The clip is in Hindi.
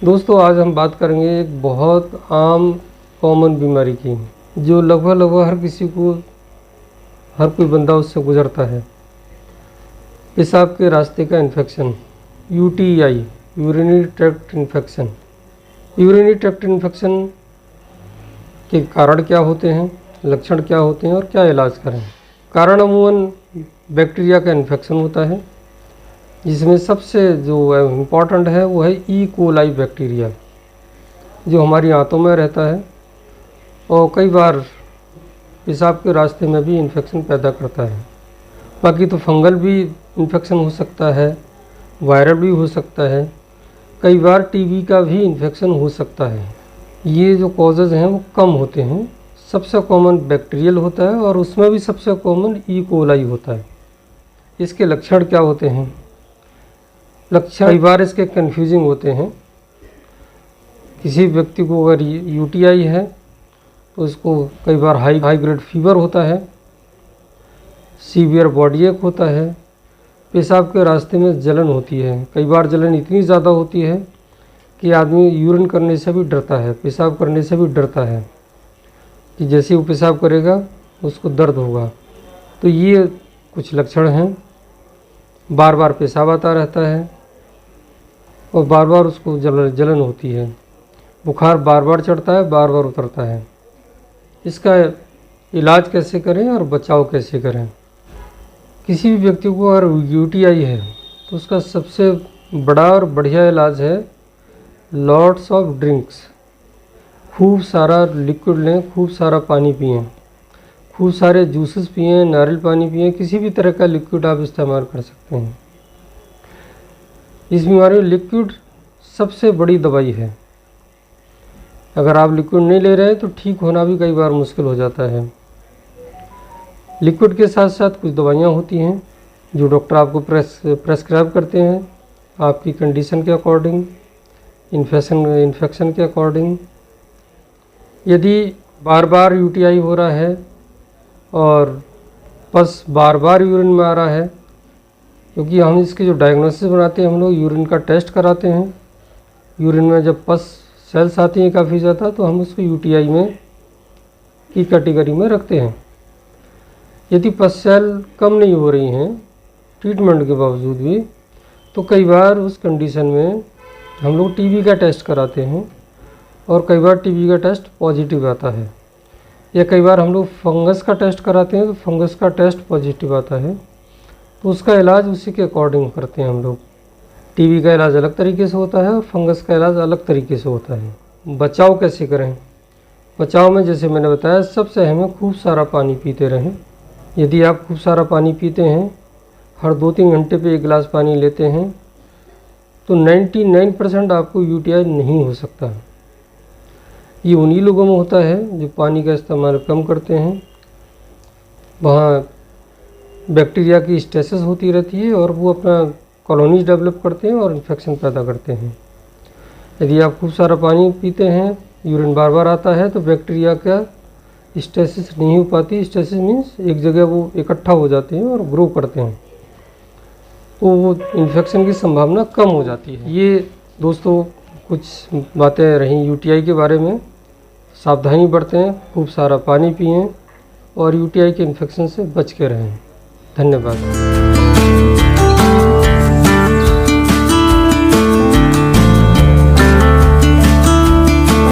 दोस्तों आज हम बात करेंगे एक बहुत आम कॉमन बीमारी की, जो लगभग हर कोई बंदा उससे गुजरता है। पेशाब के रास्ते का infection, UTI, urinary tract infection. Urinary tract infection के कारण क्या होते हैं, लक्षण क्या होते हैं और क्या इलाज करें। कारण अमूमन बैक्टीरिया का इन्फेक्शन होता है, जिसमें सबसे जो इम्पॉर्टेंट है वो है ई कोलाई बैक्टीरिया, जो हमारी आंतों में रहता है और कई बार पेशाब के रास्ते में भी इन्फेक्शन पैदा करता है। बाकी तो फंगल भी इन्फेक्शन हो सकता है, वायरल भी हो सकता है, कई बार टीबी का भी इन्फेक्शन हो सकता है। ये जो कॉजेज़ हैं वो कम होते हैं। सबसे कॉमन बैक्टीरियल होता है और उसमें भी सबसे कॉमन ई कोलाई होता है। इसके लक्षण क्या होते हैं? लक्षण कई बार इसके कन्फ्यूजिंग होते हैं। किसी व्यक्ति को अगर यूटीआई है तो उसको कई बार हाई ग्रेड फीवर होता है, सीवियर बॉडी एक होता है, पेशाब के रास्ते में जलन होती है। कई बार जलन इतनी ज़्यादा होती है कि आदमी यूरिन करने से भी डरता है, पेशाब करने से भी डरता है कि जैसे वो पेशाब करेगा उसको दर्द होगा। तो ये कुछ लक्षण हैं। बार बार पेशाब आता रहता है और बार बार उसको जलन होती है। बुखार बार बार चढ़ता है, बार बार उतरता है। इसका इलाज कैसे करें और बचाव कैसे करें? किसी भी व्यक्ति को अगर यूटीआई है तो उसका सबसे बड़ा और बढ़िया इलाज है लॉट्स ऑफ ड्रिंक्स। खूब सारा लिक्विड लें, खूब सारा पानी पिएं, खूब सारे जूसेस पिएं, नारियल पानी पिएं, किसी भी तरह का लिक्विड आप इस्तेमाल कर सकते हैं। इस बीमारी में लिक्विड सबसे बड़ी दवाई है। अगर आप लिक्विड नहीं ले रहे हैं तो ठीक होना भी कई बार मुश्किल हो जाता है। लिक्विड के साथ साथ कुछ दवाइयाँ होती हैं जो डॉक्टर आपको प्रेस्क्राइब करते हैं आपकी कंडीशन के अकॉर्डिंग, इन्फेक्शन के अकॉर्डिंग। यदि बार बार यूटीआई हो रहा है और पस बार बार यूरिन में आ रहा है, क्योंकि हम इसके जो डायग्नोसिस बनाते हैं हम लोग यूरिन का टेस्ट कराते हैं। यूरिन में जब पस सेल्स आती हैं काफ़ी ज़्यादा तो हम उसको यूटीआई में की कैटेगरी में रखते हैं। यदि पस सेल कम नहीं हो रही हैं ट्रीटमेंट के बावजूद भी, तो कई बार उस कंडीशन में हम लोग टीबी का टेस्ट कराते हैं और कई बार टीबी का टेस्ट पॉजिटिव आता है। या कई बार हम लोग फंगस का टेस्ट कराते हैं तो फंगस का टेस्ट पॉजिटिव आता है, तो उसका इलाज उसी के अकॉर्डिंग करते हैं हम लोग। टीबी का इलाज अलग तरीके से होता है और फंगस का इलाज अलग तरीके से होता है। बचाव कैसे करें? बचाव में जैसे मैंने बताया सबसे अहम है खूब सारा पानी पीते रहें। यदि आप खूब सारा पानी पीते हैं, हर 2-3 घंटे पे 1 गिलास पानी लेते हैं, तो 99% आपको यूटीआई नहीं हो सकता। ये उन्हीं लोगों में होता है जो पानी का इस्तेमाल कम करते हैं। वहाँ बैक्टीरिया की स्टेसिस होती रहती है और वो अपना कॉलोनीज डेवलप करते हैं और इन्फेक्शन पैदा करते हैं। यदि आप खूब सारा पानी पीते हैं, यूरिन बार बार आता है, तो बैक्टीरिया का स्टेसिस नहीं हो पाती। स्टेसिस मीन्स एक जगह वो इकट्ठा हो जाते हैं और ग्रो करते हैं, तो वो इन्फेक्शन की संभावना कम हो जाती है। ये दोस्तों कुछ बातें रहीं यूटीआई के बारे में। सावधानी बरतें, खूब सारा पानी पिएं और यूटीआई के इन्फेक्शन से बच के रहें। धन्यवाद।